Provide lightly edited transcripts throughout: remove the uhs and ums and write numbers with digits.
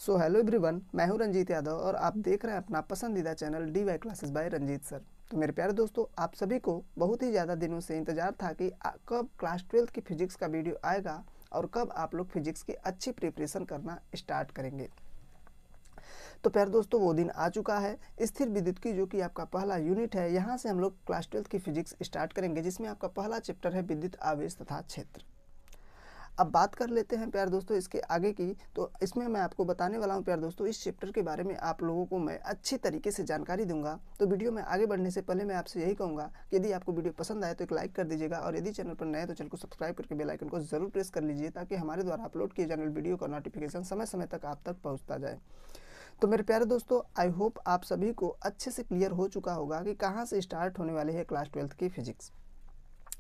So hello everyone, मैं हूं रंजीत यादव और आप देख रहे हैं अपना पसंदीदा channel DY classes by Ranjit sir. तो मेरे प्यारे दोस्तों, आप सभी को बहुत ही ज़्यादा दिनों से इंतज़ार था कि कब क्लास 12th की फिजिक्स का वीडियो आएगा और कब आप लोग फिजिक्स की अच्छी प्रिपरेशन करना स्टार्ट करेंगे। तो प्यारे दोस्तों, वो दिन आ चुका है। स्थिर विद्युत की जो कि आपका पहला यूनिट है, यहाँ से हम लोग क्लास 12th की फिजिक्स स्टार्ट करेंगे, जिसमें आपका पहला चैप्टर है विद्युत आवेश तथा क्षेत्र। अब बात कर लेते हैं प्यारे दोस्तों इसके आगे की। तो इसमें मैं आपको बताने वाला हूं प्यारे दोस्तों, इस चैप्टर के बारे में आप लोगों को मैं अच्छी तरीके से जानकारी दूंगा। तो वीडियो में आगे बढ़ने से पहले मैं आपसे यही कहूंगा कि यदि आपको वीडियो पसंद आए तो एक लाइक कर दीजिएगा और यदि चैनल पर नए हैं तो चैनल को सब्सक्राइब करके बेल आइकन को जरूर प्रेस कर लीजिए, ताकि हमारे द्वारा अपलोड किए जाने वाले वीडियो का नोटिफिकेशन समय समय तक आप तक पहुँचता जाए। तो मेरे प्यारे दोस्तों, आई होप आप सभी को अच्छे से क्लियर हो चुका होगा कि कहाँ से स्टार्ट होने वाली है क्लास 12th की फिजिक्स।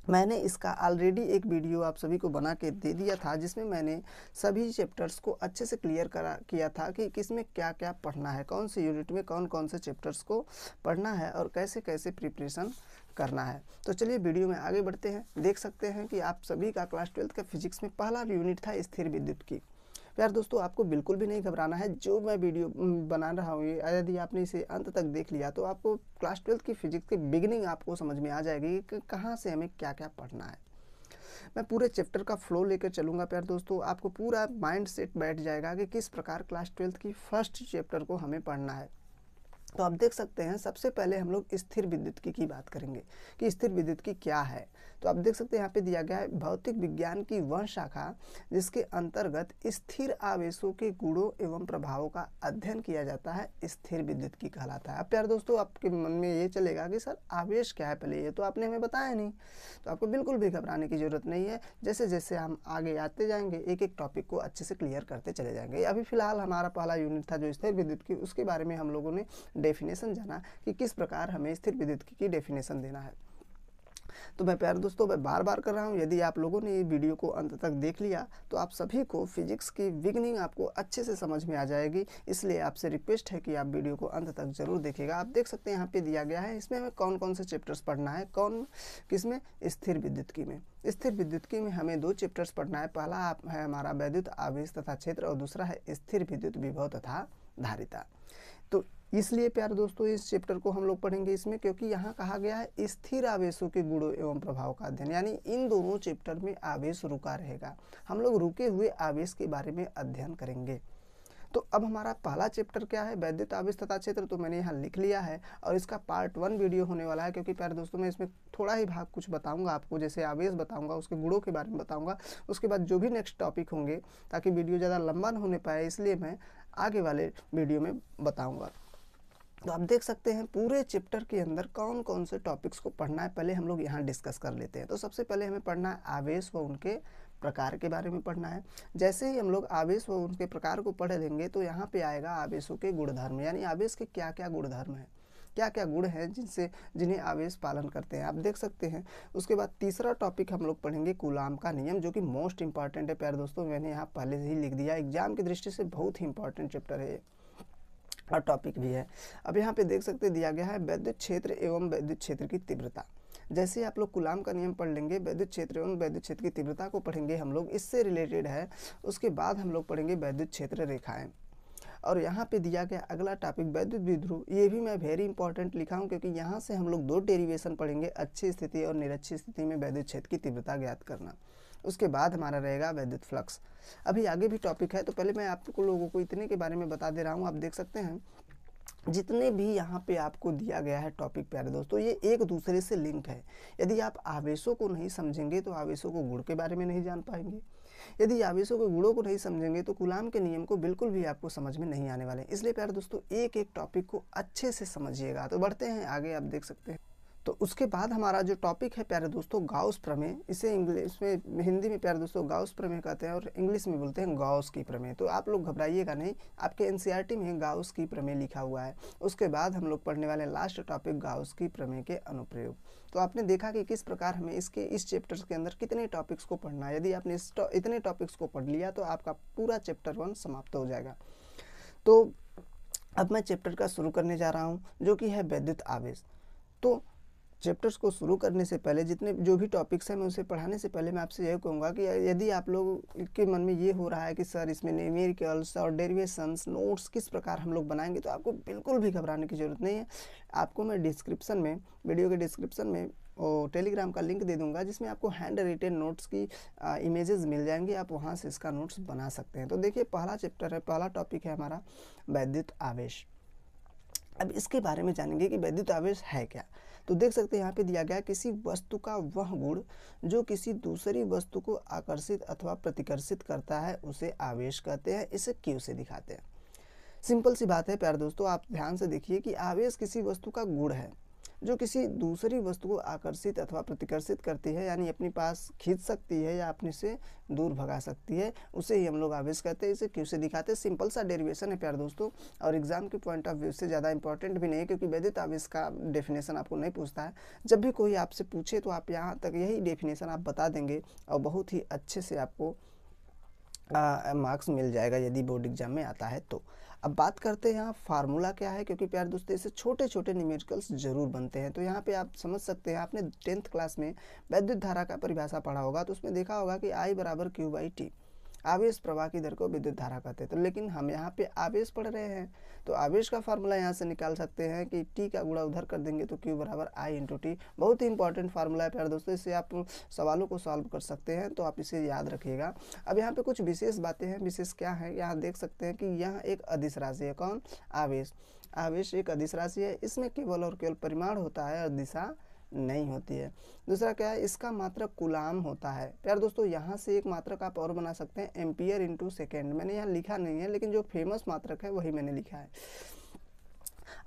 मैंने इसका ऑलरेडी एक वीडियो आप सभी को बना के दे दिया था, जिसमें मैंने सभी चैप्टर्स को अच्छे से क्लियर किया था कि किसमें क्या क्या पढ़ना है, कौन से यूनिट में कौन कौन से चैप्टर्स को पढ़ना है और कैसे कैसे प्रिपरेशन करना है। तो चलिए वीडियो में आगे बढ़ते हैं। देख सकते हैं कि आप सभी का क्लास 12th का फिजिक्स में पहला यूनिट था स्थिर विद्युत की। प्यार दोस्तों, आपको बिल्कुल भी नहीं घबराना है। जो मैं वीडियो बना रहा हूँ, यदि आपने इसे अंत तक देख लिया तो आपको क्लास 12th की फिजिक्स की बिगिनिंग आपको समझ में आ जाएगी कि कहाँ से हमें क्या क्या पढ़ना है। मैं पूरे चैप्टर का फ्लो लेकर चलूँगा प्यार दोस्तों, आपको पूरा माइंड सेट बैठ जाएगा कि किस प्रकार क्लास 12th की फर्स्ट चैप्टर को हमें पढ़ना है। तो आप देख सकते हैं, सबसे पहले हम लोग स्थिर विद्युत की बात करेंगे कि स्थिर विद्युत की क्या है। तो आप देख सकते हैं यहाँ पे दिया गया है भौतिक विज्ञान की वह शाखा जिसके अंतर्गत स्थिर आवेशों के गुणों एवं प्रभावों का अध्ययन किया जाता है, स्थिर विद्युत की कहलाता है। अब प्यार दोस्तों, आपके मन में ये चलेगा कि सर आवेश क्या है, पहले ये तो आपने हमें बताया नहीं। तो आपको बिल्कुल भी घबराने की जरूरत नहीं है। जैसे जैसे हम आगे आते जाएंगे एक एक टॉपिक को अच्छे से क्लियर करते चले जाएंगे। अभी फिलहाल हमारा पहला यूनिट था जो स्थिर विद्युत की, उसके बारे में हम लोगों ने डेफिनेशन जाना कि किस प्रकार हमें स्थिर विद्युत की डेफिनेशन देना है। तो मैं प्यारे दोस्तों, मैं बार बार कर रहा हूँ, यदि आप लोगों ने ये वीडियो को अंत तक देख लिया तो आप सभी को फिजिक्स की बिगनिंग आपको अच्छे से समझ में आ जाएगी। इसलिए आपसे रिक्वेस्ट है कि आप वीडियो को अंत तक जरूर देखिएगा। आप देख सकते हैं यहाँ पे दिया गया है, इसमें हमें कौन कौन से चैप्टर्स पढ़ना है, कौन किसमें, स्थिर विद्युत की में। स्थिर विद्युत की में हमें दो चैप्टर्स पढ़ना है। पहला है हमारा वैद्युत आवेश तथा क्षेत्र और दूसरा है स्थिर विद्युत विभव तथा धारिता। तो इसलिए प्यारे दोस्तों, इस चैप्टर को हम लोग पढ़ेंगे इसमें, क्योंकि यहाँ कहा गया है स्थिर आवेशों के गुणों एवं प्रभाव का अध्ययन, यानी इन दोनों चैप्टर में आवेश रुका रहेगा। हम लोग रुके हुए आवेश के बारे में अध्ययन करेंगे। तो अब हमारा पहला चैप्टर क्या है, वैद्युत आवेश तथा क्षेत्र। तो मैंने यहाँ लिख लिया है और इसका पार्ट 1 वीडियो होने वाला है, क्योंकि प्यारे दोस्तों मैं इसमें थोड़ा ही भाग कुछ बताऊंगा आपको, जैसे आवेश बताऊंगा, उसके गुणों के बारे में बताऊंगा, उसके बाद जो भी नेक्स्ट टॉपिक होंगे, ताकि वीडियो ज़्यादा लंबा न होने पाए, इसलिए मैं आगे वाले वीडियो में बताऊँगा। तो आप देख सकते हैं पूरे चैप्टर के अंदर कौन कौन से टॉपिक्स को पढ़ना है, पहले हम लोग यहाँ डिस्कस कर लेते हैं। तो सबसे पहले हमें पढ़ना है आवेश व उनके प्रकार के बारे में पढ़ना है। जैसे ही हम लोग आवेश व उनके प्रकार को पढ़ लेंगे तो यहाँ पे आएगा आवेशों के गुणधर्म, यानी आवेश के क्या क्या गुणधर्म हैं, क्या क्या गुण हैं जिन्हें आवेश पालन करते हैं, आप देख सकते हैं। उसके बाद तीसरा टॉपिक हम लोग पढ़ेंगे कूलाम का नियम, जो कि मोस्ट इंपॉर्टेंट है प्यारे दोस्तों। मैंने यहाँ पहले से ही लिख दिया, एग्जाम की दृष्टि से बहुत ही इंपॉर्टेंट चैप्टर है और टॉपिक भी है। अब यहाँ पे देख सकते दिया गया है वैद्युत क्षेत्र एवं वैद्युत क्षेत्र की तीव्रता। जैसे आप लोग कूलाम का नियम पढ़ लेंगे, वैद्युत क्षेत्र एवं वैद्युत क्षेत्र की तीव्रता को पढ़ेंगे हम लोग, इससे रिलेटेड है। उसके बाद हम लोग पढ़ेंगे वैद्युत क्षेत्र रेखाएं। और यहाँ पे दिया गया अगला टॉपिक वैद्युत विध्रुव, ये भी मैं वेरी इंपॉर्टेंट लिखा हूँ, क्योंकि यहाँ से हम लोग दो डेरिवेशन पढ़ेंगे, अच्छी स्थिति और निरक्षी स्थिति में वैद्युत क्षेत्र की तीव्रता ज्ञात करना। उसके बाद हमारा रहेगा वैद्युत फ्लक्स। अभी आगे भी टॉपिक है, तो पहले मैं आपको लोगों को इतने के बारे में बता दे रहा हूँ। आप देख सकते हैं जितने भी यहाँ पे आपको दिया गया है टॉपिक प्यारे दोस्तों, ये एक दूसरे से लिंक है। यदि आप आवेशों को नहीं समझेंगे तो आवेशों को गुण के बारे में नहीं जान पाएंगे। यदि आवेशों के गुणों को नहीं समझेंगे तो कूलाम के नियम को बिल्कुल भी आपको समझ में नहीं आने वाले। इसलिए प्यारे दोस्तों, एक एक टॉपिक को अच्छे से समझिएगा। तो बढ़ते हैं आगे, आप देख सकते हैं। तो उसके बाद हमारा जो टॉपिक है प्यारे दोस्तों, गाउस प्रमेय। इसे इंग्लिश में, हिंदी में प्यारे दोस्तों गाउस प्रमेय कहते हैं और इंग्लिश में बोलते हैं गॉस की प्रमेय। तो आप लोग घबराइएगा नहीं, आपके एनसीईआरटी में गाउस की प्रमेय लिखा हुआ है। उसके बाद हम लोग पढ़ने वाले लास्ट टॉपिक गाउस की प्रमेय के अनुप्रयोग। तो आपने देखा कि किस प्रकार हमें इस चैप्टर के अंदर कितने टॉपिक्स को पढ़ना है। यदि आपने इतने टॉपिक्स को पढ़ लिया तो आपका पूरा चैप्टर 1 समाप्त हो जाएगा। तो अब मैं चैप्टर का शुरू करने जा रहा हूँ, जो कि है वैद्युत आवेश। तो चैप्टर्स को शुरू करने से पहले जितने जो भी टॉपिक्स हैं मैं उसे पढ़ाने से पहले मैं आपसे यही कहूँगा कि यदि आप लोग के मन में ये हो रहा है कि सर इसमें न्यूमेरिकल्स और डेरिवेशंस नोट्स किस प्रकार हम लोग बनाएंगे, तो आपको बिल्कुल भी घबराने की ज़रूरत नहीं है। आपको मैं डिस्क्रिप्शन में, वीडियो के डिस्क्रिप्शन में और टेलीग्राम का लिंक दे दूंगा जिसमें आपको हैंड रिटेन नोट्स की इमेजेस मिल जाएंगी, आप वहाँ से इसका नोट्स बना सकते हैं। तो देखिए पहला चैप्टर है, पहला टॉपिक है हमारा वैद्युत आवेश। अब इसके बारे में जानेंगे कि वैद्युत आवेश है क्या। तो देख सकते हैं यहाँ पे दिया गया किसी वस्तु का वह गुण जो किसी दूसरी वस्तु को आकर्षित अथवा प्रतिकर्षित करता है उसे आवेश कहते हैं। इसे क्यू से दिखाते हैं। सिंपल सी बात है प्यारे दोस्तों, आप ध्यान से देखिए कि आवेश किसी वस्तु का गुण है जो किसी दूसरी वस्तु को आकर्षित अथवा प्रतिकर्षित करती है, यानी अपने पास खींच सकती है या अपने से दूर भगा सकती है, उसे ही हम लोग आवेश कहते हैं। इसे क्यू से दिखाते हैं। सिंपल सा डेरिवेशन है प्यारे दोस्तों, और एग्जाम के पॉइंट ऑफ व्यू से ज़्यादा इंपॉर्टेंट भी नहीं है, क्योंकि वैद्युत आवेश का डेफिनेशन आपको नहीं पूछता है। जब भी कोई आपसे पूछे तो आप यहाँ तक यही डेफिनेशन आप बता देंगे और बहुत ही अच्छे से आपको मार्क्स मिल जाएगा यदि बोर्ड एग्जाम में आता है तो। अब बात करते हैं यहाँ फार्मूला क्या है, क्योंकि प्यारे दोस्तों इससे छोटे छोटे न्यूमेरिकल्स जरूर बनते हैं। तो यहाँ पे आप समझ सकते हैं, आपने 10th क्लास में वैद्युत धारा का परिभाषा पढ़ा होगा, तो उसमें देखा होगा कि I बराबर Q/T, आवेश प्रवाह की दर को विद्युत धारा कहते हैं। तो लेकिन हम यहाँ पे आवेश पढ़ रहे हैं, तो आवेश का फार्मूला यहाँ से निकाल सकते हैं कि T का गुणा उधर कर देंगे तो Q बराबर I/T। बहुत ही इंपॉर्टेंट फार्मूला है प्यारे दोस्तों, इससे आप सवालों को सॉल्व कर सकते हैं, तो आप इसे याद रखिएगा। अब यहाँ पे कुछ विशेष बातें हैं। विशेष क्या है, यहाँ देख सकते हैं कि यह एक अदिश राशि है। कौन? आवेश। आवेश एक अदिश राशि है, इसमें केवल और केवल परिमाण होता है और दिशा नहीं होती है। दूसरा क्या है, इसका मात्रक कूलाम होता है। प्यारे दोस्तों यहाँ से एक मात्रक आप और बना सकते हैं, एम्पियर इंटू सेकेंड। मैंने यहाँ लिखा नहीं है, लेकिन जो फेमस मात्रक है वही मैंने लिखा है।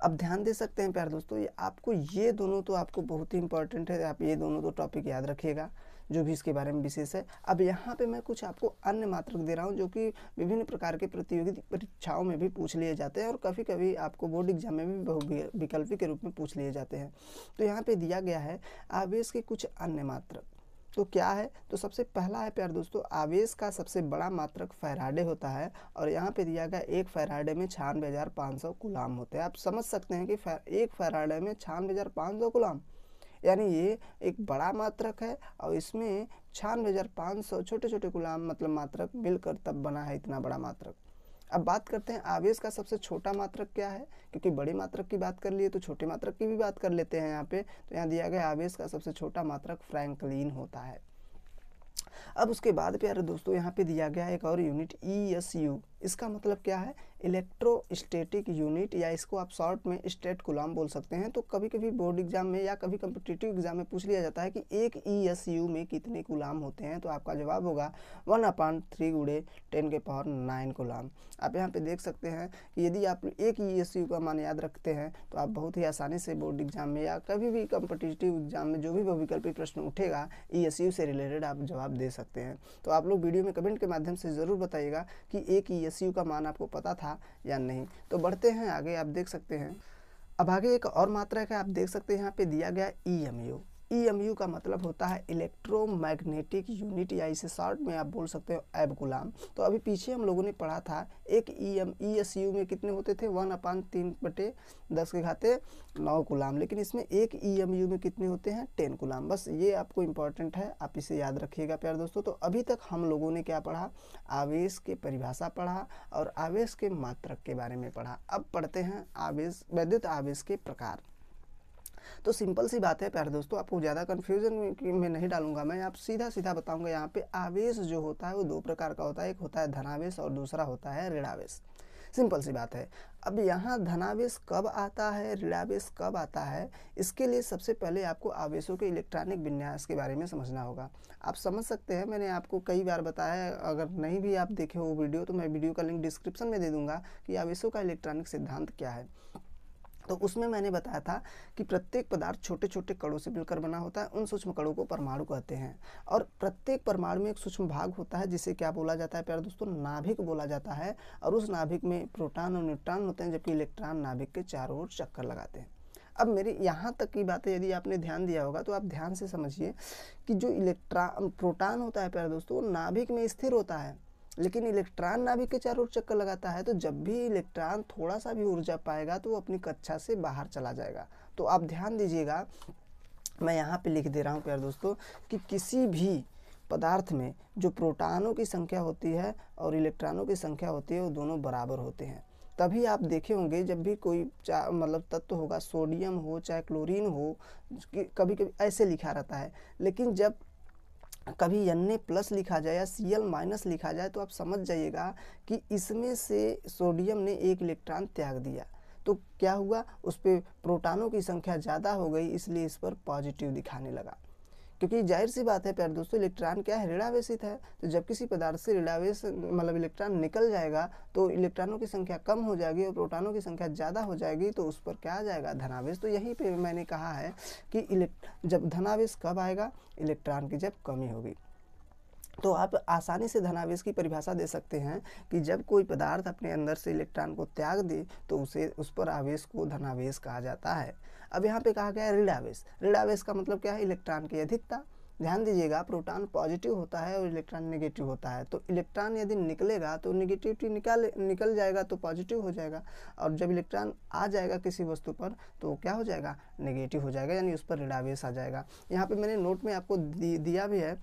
अब ध्यान दे सकते हैं प्यारे दोस्तों, ये आपको ये दोनों तो आपको बहुत ही इंपॉर्टेंट है, आप ये दोनों तो टॉपिक याद रखिएगा जो भी इसके बारे में विशेष है। अब यहाँ पे मैं कुछ आपको अन्य मात्रक दे रहा हूँ जो कि विभिन्न प्रकार के प्रतियोगी परीक्षाओं में भी पूछ लिए जाते हैं और कभी कभी आपको बोर्ड एग्जाम में भी बहुविकल्पी के रूप में पूछ लिए जाते हैं। तो यहाँ पे दिया गया है आवेश के कुछ अन्य मात्रक। तो क्या है, तो सबसे पहला है प्यारे दोस्तों, आवेश का सबसे बड़ा मात्रक फैराडे होता है, और यहाँ पे दिया गया एक फैराडे में 96,500 कूलाम होते हैं। आप समझ सकते हैं कि एक फैराडे में 96,500 कूलाम, यानी ये एक बड़ा मात्रक है और इसमें 96,500 छोटे छोटे कूलाम मतलब मात्रक मिलकर तब बना है इतना बड़ा मात्रक। अब बात करते हैं आवेश का सबसे छोटा मात्रक क्या है, क्योंकि बड़ी मात्रक की बात कर लिए तो छोटे मात्रक की भी बात कर लेते हैं यहाँ पे। तो यहाँ दिया गया आवेश का सबसे छोटा मात्रक फ्रैंकलिन होता है। अब उसके बाद प्यारे दोस्तों यहाँ पे दिया गया एक और यूनिट ESU। इसका मतलब क्या है, इलेक्ट्रोस्टैटिक यूनिट, या इसको आप शॉर्ट में स्टेट कूलाम बोल सकते हैं। तो कभी कभी बोर्ड एग्जाम में या कभी कम्पिटिटिव एग्जाम में पूछ लिया जाता है कि एक ESU में कितने कूलाम होते हैं, तो आपका जवाब होगा 1/3 × 10⁹ कूलाम। आप यहाँ पे देख सकते हैं कि यदि आप एक ESU का मान याद रखते हैं तो आप बहुत ही आसानी से बोर्ड एग्जाम में या कभी भी कम्पिटिटिव एग्जाम में जो भी बहुविकल्पी प्रश्न उठेगा ESU से रिलेटेड आप जवाब दे सकते हैं। तो आप लोग वीडियो में कमेंट के माध्यम से ज़रूर बताइएगा कि एक ESU का मान आपको पता था या नहीं। तो बढ़ते हैं आगे, आप देख सकते हैं अब आगे एक और मात्रक है, आप देख सकते हैं यहाँ पे दिया गया EMU। EMU का मतलब होता है इलेक्ट्रोमैग्नेटिक यूनिट, या इसे शॉर्ट में आप बोल सकते हो एब कूलाम। तो अभी पीछे हम लोगों ने पढ़ा था एक ESU में कितने होते थे, 1/3/10⁹ कूलाम, लेकिन इसमें एक EMU में कितने होते हैं, 10 कूलाम। बस ये आपको इम्पोर्टेंट है, आप इसे याद रखिएगा प्यारे दोस्तों। तो अभी तक हम लोगों ने क्या पढ़ा, आवेश के परिभाषा पढ़ा और आवेश के मात्रक के बारे में पढ़ा। अब पढ़ते हैं आवेश, वैद्युत आवेश के प्रकार। तो सिंपल सी बात है प्यारे दोस्तों, आपको ज़्यादा कन्फ्यूजन में नहीं डालूंगा मैं, आप सीधा सीधा बताऊंगा। यहाँ पे आवेश जो होता है वो दो प्रकार का होता है, एक होता है धनावेश और दूसरा होता है ऋणावेश। सिंपल सी बात है। अब यहाँ धनावेश कब आता है, ऋणावेश कब आता है, इसके लिए सबसे पहले आपको आवेशों के इलेक्ट्रॉनिक विन्यास के बारे में समझना होगा। आप समझ सकते हैं, मैंने आपको कई बार बताया, अगर नहीं भी आप देखे वो वीडियो तो मैं वीडियो का लिंक डिस्क्रिप्शन में दे दूंगा कि आवेशों का इलेक्ट्रॉनिक सिद्धांत क्या है। तो उसमें मैंने बताया था कि प्रत्येक पदार्थ छोटे छोटे कणों से मिलकर बना होता है, उन सूक्ष्म कणों को परमाणु कहते हैं, और प्रत्येक परमाणु में एक सूक्ष्म भाग होता है जिसे क्या बोला जाता है प्यारे दोस्तों, नाभिक बोला जाता है। और उस नाभिक में प्रोटॉन और न्यूट्रॉन होते हैं, जबकि इलेक्ट्रॉन नाभिक के चारों ओर चक्कर लगाते हैं। अब मेरी यहाँ तक की बातें यदि आपने ध्यान दिया होगा तो आप ध्यान से समझिए कि जो प्रोटॉन होता है प्यारे दोस्तों, वो नाभिक में स्थिर होता है, लेकिन इलेक्ट्रॉन नाभिक के चारों ओर चक्कर लगाता है। तो जब भी इलेक्ट्रॉन थोड़ा सा भी ऊर्जा पाएगा तो वो अपनी कक्षा से बाहर चला जाएगा। तो आप ध्यान दीजिएगा मैं यहाँ पे लिख दे रहा हूँ प्यारे दोस्तों कि किसी भी पदार्थ में जो प्रोटॉनों की संख्या होती है और इलेक्ट्रॉनों की संख्या होती है वो दोनों बराबर होते हैं। तभी आप देखे होंगे जब भी कोई मतलब तत्व होगा, सोडियम हो चाहे क्लोरीन हो, कभी कभी ऐसे लिखा रहता है, लेकिन जब कभी Na+ लिखा जाए या Cl- लिखा जाए तो आप समझ जाइएगा कि इसमें से सोडियम ने एक इलेक्ट्रॉन त्याग दिया, तो क्या हुआ, उस पर प्रोटॉनों की संख्या ज़्यादा हो गई, इसलिए इस पर पॉजिटिव दिखाने लगा। क्योंकि जाहिर सी बात है प्यारे दोस्तों, इलेक्ट्रॉन क्या है, ऋणावेशित है। तो जब किसी पदार्थ से ऋणावेश मतलब इलेक्ट्रॉन निकल जाएगा तो इलेक्ट्रॉनों की संख्या कम हो जाएगी और प्रोटॉनों की संख्या ज़्यादा हो जाएगी, तो उस पर क्या आ जाएगा, धनावेश। तो यहीं पे मैंने कहा है कि जब धनावेश कब आएगा, इलेक्ट्रॉन की जब कमी होगी। तो आप आसानी से धनावेश की परिभाषा दे सकते हैं कि जब कोई पदार्थ अपने अंदर से इलेक्ट्रॉन को त्याग दे तो उस पर आवेश को धनावेश कहा जाता है। अब यहाँ पे कहा गया है ऋणावेश। ऋणावेश का मतलब क्या है, इलेक्ट्रॉन की अधिकता। ध्यान दीजिएगा, प्रोटॉन पॉजिटिव होता है और इलेक्ट्रॉन नेगेटिव होता है, तो इलेक्ट्रॉन यदि निकलेगा तो नेगेटिविटी निकल जाएगा तो पॉजिटिव हो जाएगा, और जब इलेक्ट्रॉन आ जाएगा किसी वस्तु पर तो क्या हो जाएगा, नेगेटिव हो जाएगा, यानी उस पर ऋणावेश आ जाएगा। यहाँ पे मैंने नोट में आपको दिया भी है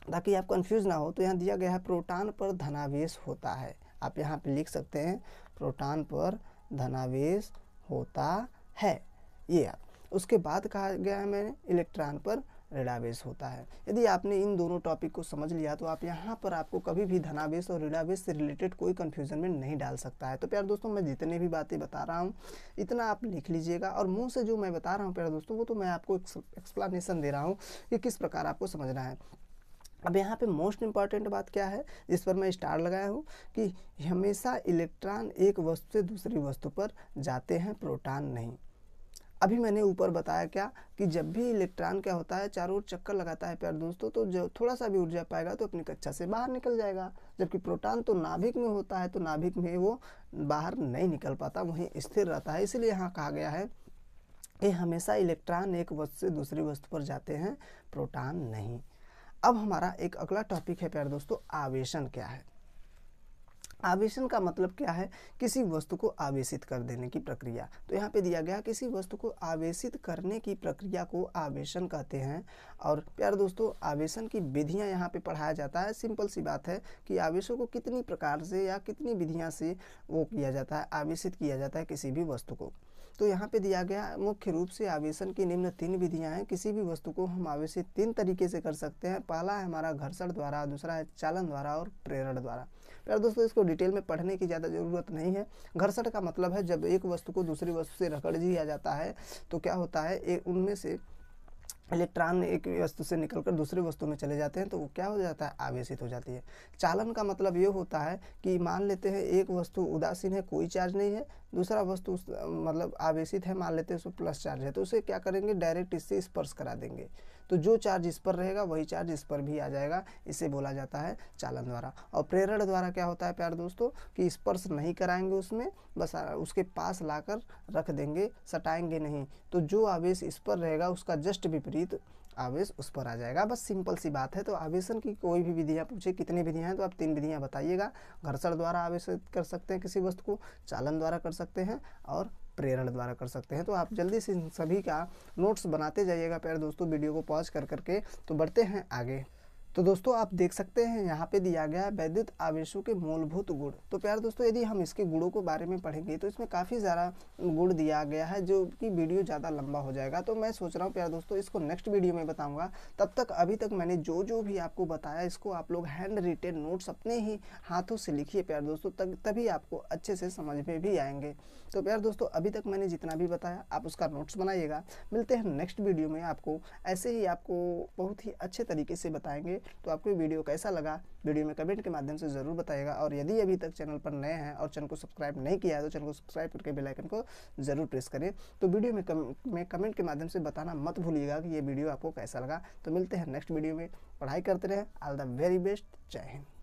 ताकि आप कंफ्यूज ना हो। तो यहाँ दिया गया है प्रोटॉन पर धनावेश होता है, आप यहाँ पे लिख सकते हैं प्रोटॉन पर धनावेश होता है, ये आप। उसके बाद कहा गया है मैंने इलेक्ट्रॉन पर ऋणावेश होता है। यदि आपने इन दोनों टॉपिक को समझ लिया तो आप यहाँ पर आपको कभी भी धनावेश और ऋणावेश से रिलेटेड कोई कंफ्यूजन में नहीं डाल सकता है। तो प्यारे दोस्तों, मैं जितने भी बातें बता रहा हूँ इतना आप लिख लीजिएगा, और मुंह से जो मैं बता रहा हूँ प्यारे दोस्तों वो तो मैं आपको एक्सप्लेनेशन दे रहा हूँ कि किस प्रकार आपको समझना है। अब यहाँ पे मोस्ट इम्पॉर्टेंट बात क्या है, जिस पर मैं स्टार लगाया हूँ कि हमेशा इलेक्ट्रॉन एक वस्तु से दूसरी वस्तु पर जाते हैं, प्रोटॉन नहीं। अभी मैंने ऊपर बताया क्या कि जब भी इलेक्ट्रॉन क्या होता है, चारों ओर चक्कर लगाता है प्यारे दोस्तों, तो जो थोड़ा सा भी ऊर्जा पाएगा तो अपनी कक्षा से बाहर निकल जाएगा, जबकि प्रोटॉन तो नाभिक में होता है, तो नाभिक में वो बाहर नहीं निकल पाता, वहीं स्थिर रहता है। इसलिए यहाँ कहा गया है कि हमेशा इलेक्ट्रॉन एक वस्तु से दूसरी वस्तु पर जाते हैं, प्रोटॉन नहीं। अब हमारा एक अगला टॉपिक है प्यारे दोस्तों, आवेशन क्या है। आवेशन का मतलब क्या है, किसी वस्तु को आवेशित कर देने की प्रक्रिया। तो यहाँ पे दिया गया किसी वस्तु को आवेशित करने की प्रक्रिया को आवेशन कहते हैं। और प्यारे दोस्तों, आवेशन की विधियाँ यहाँ पे पढ़ाया जाता है। सिंपल सी बात है कि आवेशों को कितनी प्रकार से या कितनी विधियाँ से वो किया जाता है, आवेशित किया जाता है किसी भी वस्तु को। तो यहाँ पे दिया गया मुख्य रूप से आवेशन की निम्न 3 विधियाँ हैं। किसी भी वस्तु को हम आवेशित 3 तरीके से कर सकते हैं। पहला है हमारा घर्षण द्वारा, दूसरा है चालन द्वारा और प्रेरण द्वारा। प्यारे दोस्तों, इसको डिटेल में पढ़ने की ज़्यादा ज़रूरत नहीं है। घर्षण का मतलब है जब एक वस्तु को दूसरी वस्तु से रगड़ दिया जाता है तो क्या होता है, उनमें से इलेक्ट्रॉन एक वस्तु से निकलकर दूसरी वस्तु में चले जाते हैं, तो वो क्या हो जाता है, आवेशित हो जाती है। चालन का मतलब ये होता है कि मान लेते हैं एक वस्तु उदासीन है, कोई चार्ज नहीं है, दूसरा वस्तु मतलब आवेशित है, मान लेते हैं उसमें प्लस चार्ज है, तो उसे क्या करेंगे, डायरेक्ट इससे स्पर्श करा देंगे, तो जो चार्ज इस पर रहेगा वही चार्ज इस पर भी आ जाएगा। इसे बोला जाता है चालन द्वारा। और प्रेरण द्वारा क्या होता है प्यारे दोस्तों कि स्पर्श नहीं कराएंगे उसमें, बस उसके पास लाकर रख देंगे, सटाएंगे नहीं, तो जो आवेश इस पर रहेगा उसका जस्ट विपरीत आवेश उस पर आ जाएगा। बस सिंपल सी बात है। तो आवेशन की कोई भी विधियाँ पूछे कितनी विधियाँ हैं तो आप 3 विधियाँ बताइएगा। घर्षण द्वारा आवेशित कर सकते हैं किसी वस्तु को, चालन द्वारा कर सकते हैं और प्रेरण द्वारा कर सकते हैं। तो आप जल्दी से इन सभी का नोट्स बनाते जाइएगा प्यारे दोस्तों, वीडियो को पॉज कर करके। तो बढ़ते हैं आगे। तो दोस्तों आप देख सकते हैं यहाँ पे दिया गया है वैद्युत आवेशों के मूलभूत गुण। तो प्यारे दोस्तों, यदि हम इसके गुणों के बारे में पढ़ेंगे तो इसमें काफ़ी ज़्यादा गुण दिया गया है, जो कि वीडियो ज़्यादा लंबा हो जाएगा। तो मैं सोच रहा हूँ प्यारे दोस्तों इसको नेक्स्ट वीडियो में बताऊँगा। तब तक अभी तक मैंने जो भी आपको बताया, इसको आप लोग हैंड रिटेन नोट्स अपने ही हाथों से लिखिए प्यारे दोस्तों, तभी आपको अच्छे से समझ में भी आएंगे। तो प्यारे दोस्तों, अभी तक मैंने जितना भी बताया आप उसका नोट्स बनाइएगा। मिलते हैं नेक्स्ट वीडियो में, आपको ऐसे ही आपको बहुत ही अच्छे तरीके से बताएंगे। तो आपको वीडियो कैसा लगा, वीडियो में कमेंट के माध्यम से ज़रूर बताइएगा। और यदि अभी तक चैनल पर नए हैं और चैनल को सब्सक्राइब नहीं किया है तो चैनल को सब्सक्राइब करके बेल आइकन को ज़रूर प्रेस करें। तो वीडियो में कमेंट के माध्यम से बताना मत भूलिएगा कि ये वीडियो आपको कैसा लगा। तो मिलते हैं नेक्स्ट वीडियो में। पढ़ाई करते रहें। All the very best. जय हिंद।